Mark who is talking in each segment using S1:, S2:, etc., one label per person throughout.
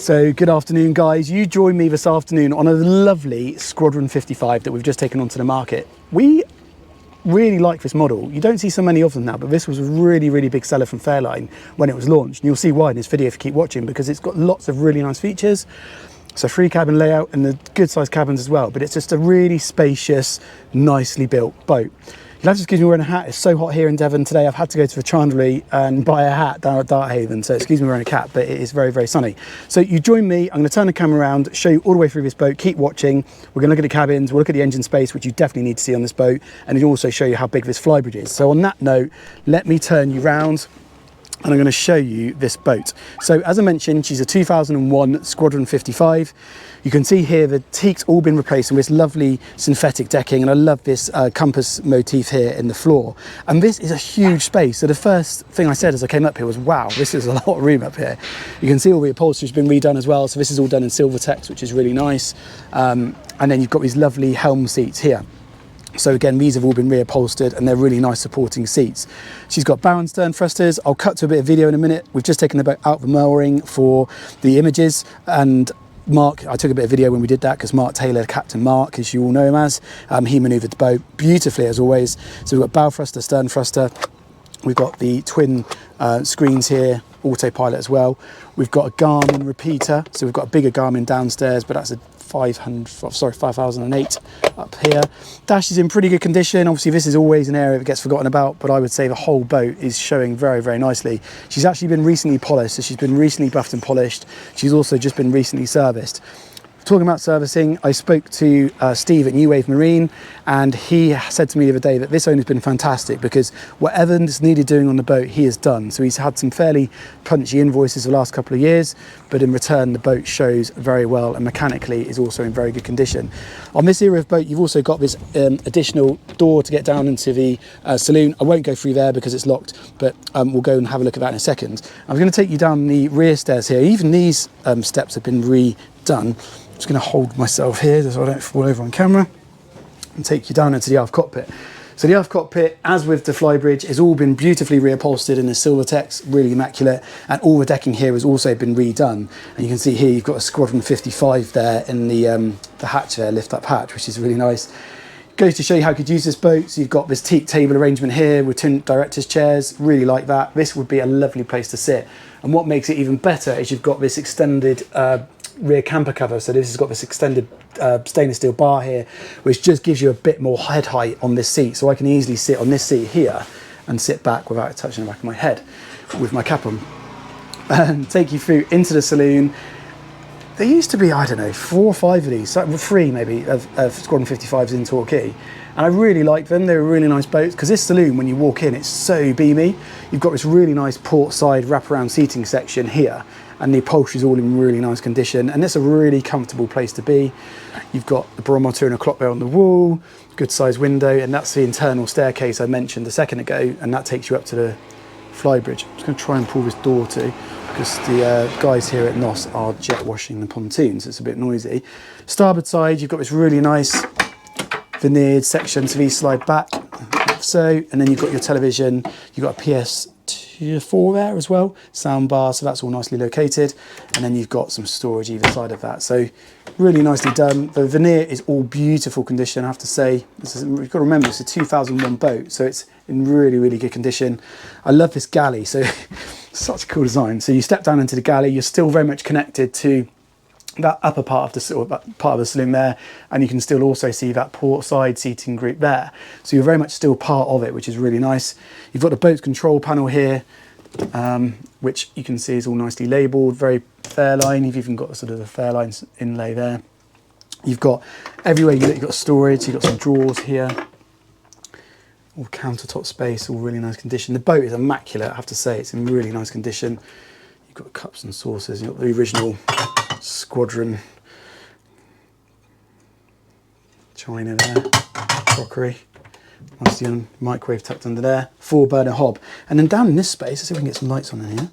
S1: So good afternoon guys, you join me this afternoon on a lovely Squadron 55 that we've just taken onto the market. We really like this model. You don't see so many of them now, but this was a really big seller from Fairline when it was launched, and you'll see why in this video if you keep watching, because it's got lots of really nice features. So 3 cabin layout and the good sized cabins as well, but it's just a really spacious, nicely built boat. You'll have to excuse me wearing a hat. It's so hot here in Devon today. I've had to go to the chandlery and buy a hat down at Darthaven. So excuse me wearing a cap, but it is very sunny. So you join me. I'm going to turn the camera around, show you all the way through this boat. Keep watching. We're going to look at the cabins. We'll look at the engine space, which you definitely need to see on this boat. And it'll also show you how big this Flybridge is. So on that note, let me turn you round and I'm going to show you this boat. So as I mentioned, she's a 2001 Squadron 55. You can see here the teak's all been replaced with this lovely synthetic decking, and I love this compass motif here in the floor. And this is a huge space. So the first thing I said as I came up here was, wow, this is a lot of room up here. You can see all the upholstery's been redone as well. So this is all done in silver text, which is really nice. And then you've got these lovely helm seats here. So again, these have all been reupholstered and they're really nice supporting seats. She's got bow and stern thrusters. I'll cut to a bit of video in a minute. We've just taken the boat out of the mooring for the images, and Mark, I took a bit of video when we did that because Mark Taylor, Captain Mark, as you all know him as, he manoeuvred the boat beautifully as always. So we've got bow thruster, stern thruster. We've got the twin screens here, autopilot as well. We've got a Garmin repeater. So we've got a bigger Garmin downstairs, but that's a 5008 up here. Dash is in pretty good condition. Obviously this is always an area that gets forgotten about, but I would say the whole boat is showing very nicely. She's actually been recently polished, so she's been recently buffed and polished. She's also just been recently serviced. Talking about servicing, I spoke to Steve at New Wave Marine, and he said to me the other day that this owner's been fantastic because whatever's needed doing on the boat, he has done. So he's had some fairly punchy invoices the last couple of years, but in return, the boat shows very well and mechanically is also in very good condition. On this era of boat, you've also got this additional door to get down into the saloon. I won't go through there because it's locked, but we'll go and have a look at that in a second. I'm going to take you down the rear stairs here. Even these steps have been redone. I'm just going to hold myself here so I don't fall over on camera and take you down into the aft cockpit. So the aft cockpit, as with the Flybridge, has all been beautifully reupholstered in the silver text, really immaculate, and all the decking here has also been redone. And you can see here you've got a Squadron 55 there in the hatch there, lift up hatch, which is really nice. Goes to show you how you could use this boat. So you've got this teak table arrangement here with twin director's chairs, really like that. This would be a lovely place to sit. And what makes it even better is you've got this extended rear camper cover. So this has got this extended stainless steel bar here, which just gives you a bit more head height on this seat. So I can easily sit on this seat here and sit back without touching the back of my head with my cap on. And take you through into the saloon. There used to be, I don't know, 4 or 5 of these, 3 maybe, of Squadron 55s in Torquay. And I really like them. They're really nice boats because this saloon, when you walk in, it's so beamy. You've got this really nice port side wraparound seating section here, and the upholstery is all in really nice condition, and it's a really comfortable place to be. You've got the barometer and a clock there on the wall, good sized window, and that's the internal staircase I mentioned a second ago, and that takes you up to the Flybridge. I'm just going to try and pull this door to, because the guys here at NOS are jet washing the pontoons, so it's a bit noisy. Starboard side, you've got this really nice veneered section, so these slide back, like so, and then you've got your television, you've got a PS4 there as well, sound bar, so that's all nicely located, and then you've got some storage either side of that, so really nicely done. The veneer is all beautiful condition, I have to say. You've got to remember it's a 2001 boat, so it's in really good condition. I love this galley, so such a cool design. So you step down into the galley, you're still very much connected to that upper part of the saloon there, and you can still also see that port side seating group there. So you're very much still part of it, which is really nice. You've got the boat's control panel here, which you can see is all nicely labelled, very Fairline. You've even got sort of the Fairline inlay there. You've got everywhere you look, you've got storage, you've got some drawers here. All countertop space, all really nice condition. The boat is immaculate, I have to say, it's in really nice condition. You've got cups and saucers, you've got the original Squadron china there, crockery, nice young microwave tucked under there, 4-burner hob. And then down in this space, let's see if we can get some lights on in here.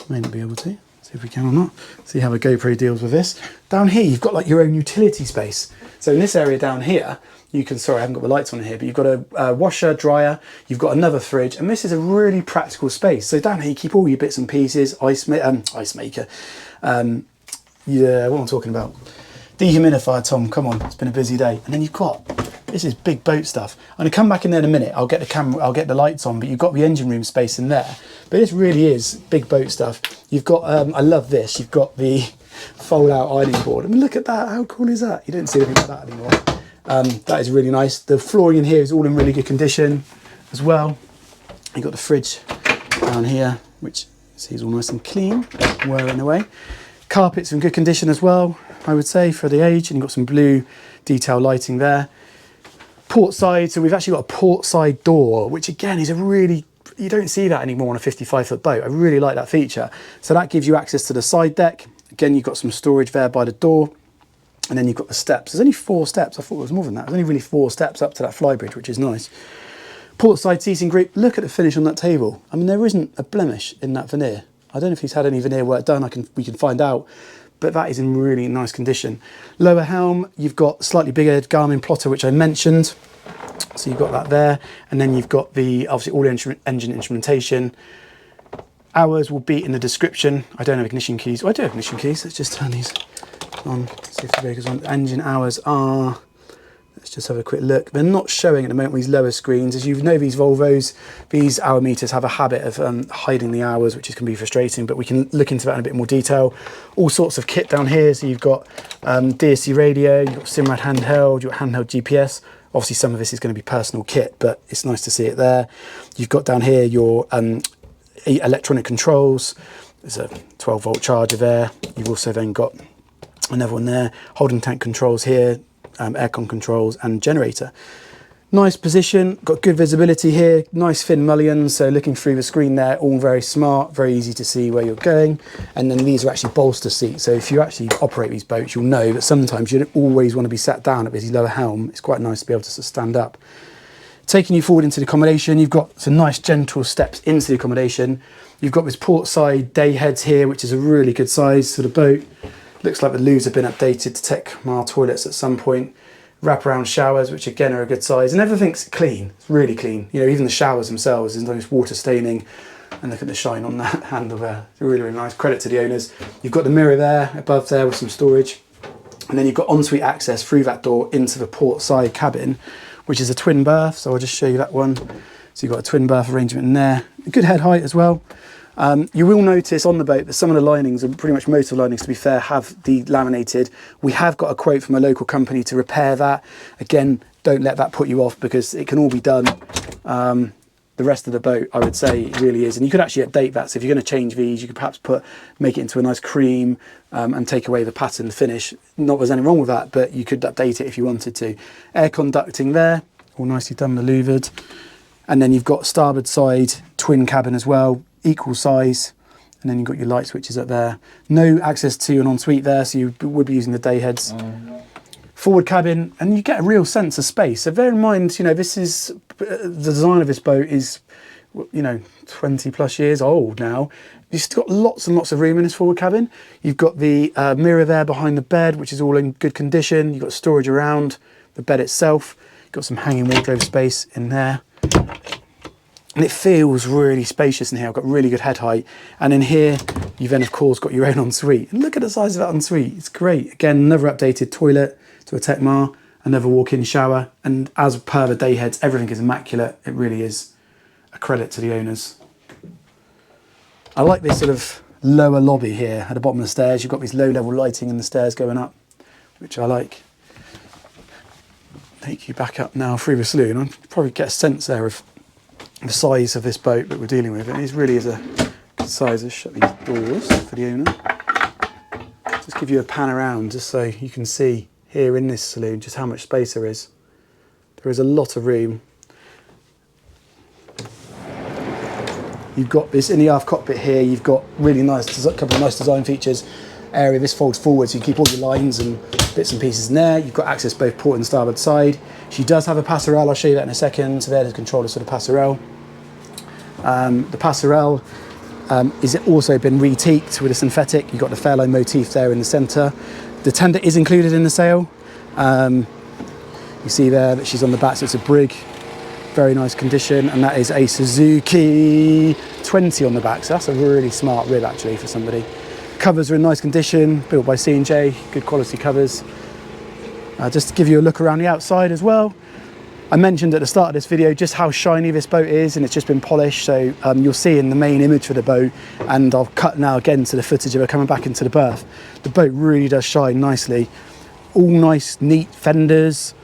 S1: May not be able to, see if we can or not. See how the GoPro deals with this. Down here, you've got like your own utility space. So in this area down here, you can, sorry, I haven't got the lights on here, but you've got a washer, dryer, you've got another fridge, and this is a really practical space. So down here, you keep all your bits and pieces, ice maker, Yeah, what am I talking about? Dehumidifier, Tom, come on, it's been a busy day. And then you've got, this is big boat stuff. I'm gonna come back in there in a minute, I'll get the camera, I'll get the lights on, but you've got the engine room space in there. But this really is big boat stuff. You've got, I love this, you've got the fold out ironing board. I mean, look at that, how cool is that? You don't see anything like that anymore. That is really nice. The flooring in here is all in really good condition as well. You've got the fridge down here, which is all nice and clean, wearing away. Carpet's in good condition as well, I would say, for the age, and you've got some blue detail lighting there. Port side, so we've actually got a port side door, which again is a really, you don't see that anymore on a 55-foot boat. I really like that feature. So that gives you access to the side deck. Again, you've got some storage there by the door, and then you've got the steps. There's only 4 steps. I thought it was more than that. There's only really 4 steps up to that Flybridge, which is nice. Port side seating group. Look at the finish on that table. I mean, there isn't a blemish in that veneer. I don't know if he's had any veneer work done. We can find out, but that is in really nice condition. Lower helm, you've got slightly bigger Garmin plotter, which I mentioned. So you've got that there, and then you've got the obviously all engine instrumentation. Hours will be in the description. I don't have ignition keys. Oh, I do have ignition keys. Let's just turn these on. See if the breaker's on. Engine hours are. Let's just have a quick look. They're not showing at the moment with these lower screens. As you know, these Volvos, these hour meters have a habit of hiding the hours, which can be frustrating, but we can look into that in a bit more detail. All sorts of kit down here. So you've got DSC radio, you've got Simrad handheld, you've got handheld GPS. Obviously, some of this is going to be personal kit, but it's nice to see it there. You've got down here your electronic controls. There's a 12-volt charger there. You've also then got another one there. Holding tank controls here. Aircon controls and generator. Nice position, got good visibility here, nice thin mullions, so looking through the screen there, all very smart, very easy to see where you're going. And then these are actually bolster seats, so if you actually operate these boats, you'll know that sometimes you don't always want to be sat down at this lower helm. It's quite nice to be able to sort of stand up. Taking you forward into the accommodation, you've got some nice gentle steps into the accommodation. You've got this port side day heads here, which is a really good size for the boat. Looks like the loos have been updated to Tech-Mar toilets at some point. Wraparound showers, which again are a good size, and everything's clean. It's really clean. You know, even the showers themselves, there's no water staining. And look at the shine on that handle there. It's really, really nice. Credit to the owners. You've got the mirror there, above there with some storage. And then you've got ensuite access through that door into the port side cabin, which is a twin berth. So I'll just show you that one. So you've got a twin berth arrangement in there. A good head height as well. You will notice on the boat that some of the linings, and pretty much most of the linings to be fair, have delaminated. We have got a quote from a local company to repair that. Again, don't let that put you off because it can all be done. The rest of the boat, I would say, it really is. And you could actually update that. So if you're going to change these, you could perhaps make it into a nice cream and take away the pattern, the finish. Not that there's anything wrong with that, but you could update it if you wanted to. Air conducting there, all nicely done, manoeuvred. And then you've got starboard side twin cabin as well. Equal size, and then you've got your light switches up there. No access to an ensuite there, so you would be using the day heads. Forward cabin, and you get a real sense of space. So bear in mind, you know, this is the design of this boat is, you know, 20 plus years old now. You've still got lots and lots of room in this forward cabin. You've got the mirror there behind the bed, which is all in good condition. You've got storage around the bed itself. You've got some hanging wardrobe space in there. And it feels really spacious in here. I've got really good head height. And in here, you've then of course got your own ensuite. And look at the size of that ensuite. It's great. Again, another updated toilet to a Tech-Mar, another walk-in shower. And as per the day heads, everything is immaculate. It really is a credit to the owners. I like this sort of lower lobby here at the bottom of the stairs. You've got this low-level lighting in the stairs going up, which I like. Take you back up now through the saloon. I'll probably get a sense there of the size of this boat that we're dealing with. It really is a good size. Let's shut these doors for the owner. Just give you a pan around just so you can see here in this saloon just how much space there is. There is a lot of room. You've got this in the aft cockpit here. You've got really nice, a couple of nice design features. Area, this folds forward so you can keep all your lines and bits and pieces in there. You've got access both port and starboard side. She does have a passerelle, I'll show you that in a second. So there's the controller for the passerelle. The passerelle is also been re-teaked with a synthetic. You've got the Fairline motif there in the centre. The tender is included in the sail. You see there that she's on the back, so it's a brig. Very nice condition, and that is a Suzuki 20 on the back. So that's a really smart rib actually for somebody. Covers are in nice condition, built by C&J, good quality covers. Just to give you a look around the outside as well. I mentioned at the start of this video just how shiny this boat is, and it's just been polished, so you'll see in the main image for the boat, and I'll cut now again to the footage of her coming back into the berth. The boat really does shine nicely. All nice, neat fenders.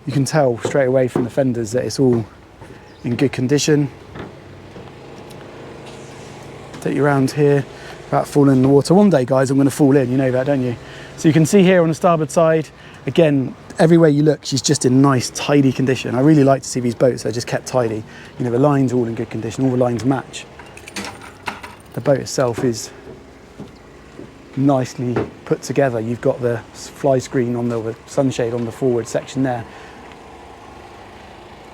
S1: You can tell straight away from the fenders that it's all in good condition. Take you around here without falling in the water. One day, guys, I'm going to fall in, you know that, don't you? So you can see here on the starboard side, again, everywhere you look, she's just in nice, tidy condition. I really like to see these boats that are just kept tidy. You know, the lines are all in good condition, all the lines match. The boat itself is nicely put together. You've got the fly screen on the sunshade on the forward section there.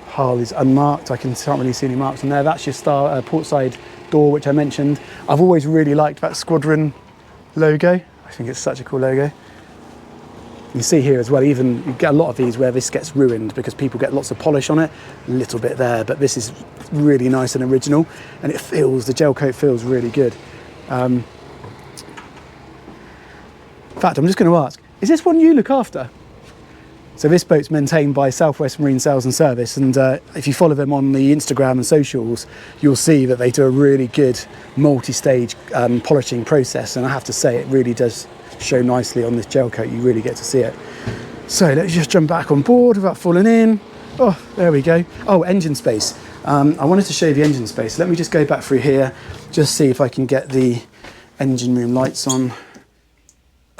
S1: Hull is unmarked. I can't really see any marks on there. That's your port side door, which I mentioned. I've always really liked that Squadron logo. I think it's such a cool logo. You see here as well, even you get a lot of these where this gets ruined because people get lots of polish on it, a little bit there, but this is really nice and original, and the gel coat feels really good. In fact, I'm just going to ask, is this one you look after? So this boat's maintained by Southwest Marine Sales and Service, and if you follow them on the Instagram and socials, you'll see that they do a really good multi-stage polishing process, and I have to say it really does show nicely on this gel coat. You really get to see it. So let's just jump back on board without falling in. Oh, there we go. Oh, engine space. I wanted to show you the engine space. Let me just go back through here, just see if I can get the engine room lights on.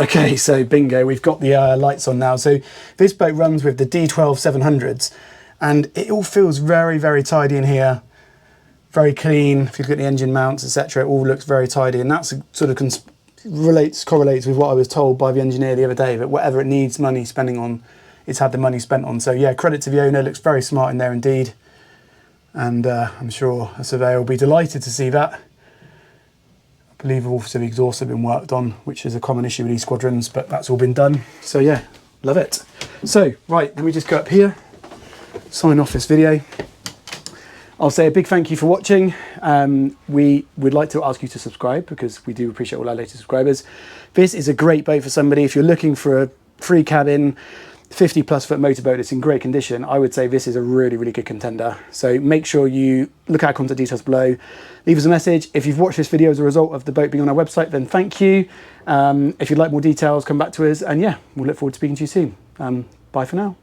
S1: Okay, so bingo, we've got the lights on now. So this boat runs with the D12 700s, and it all feels very, very tidy in here. Very clean. If you look at the engine mounts, etc., it all looks very tidy, and that's sort of correlates with what I was told by the engineer the other day, that whatever it needs money spending on, it's had the money spent on. So yeah, credit to the owner, looks very smart in there indeed, and I'm sure a surveyor will be delighted to see that. I believe also the exhaust have been worked on, which is a common issue with these Squadrons, but that's all been done. So yeah, love it. So right, let me just go up here, sign off this video. I'll say a big thank you for watching. We would like to ask you to subscribe because we do appreciate all our latest subscribers. This is a great boat for somebody. If you're looking for a free cabin, 50 plus foot motorboat that's in great condition, I would say this is a really, really good contender. So make sure you look at our contact details below. Leave us a message. If you've watched this video as a result of the boat being on our website, then thank you. If you'd like more details, come back to us. And yeah, we'll look forward to speaking to you soon. Bye for now.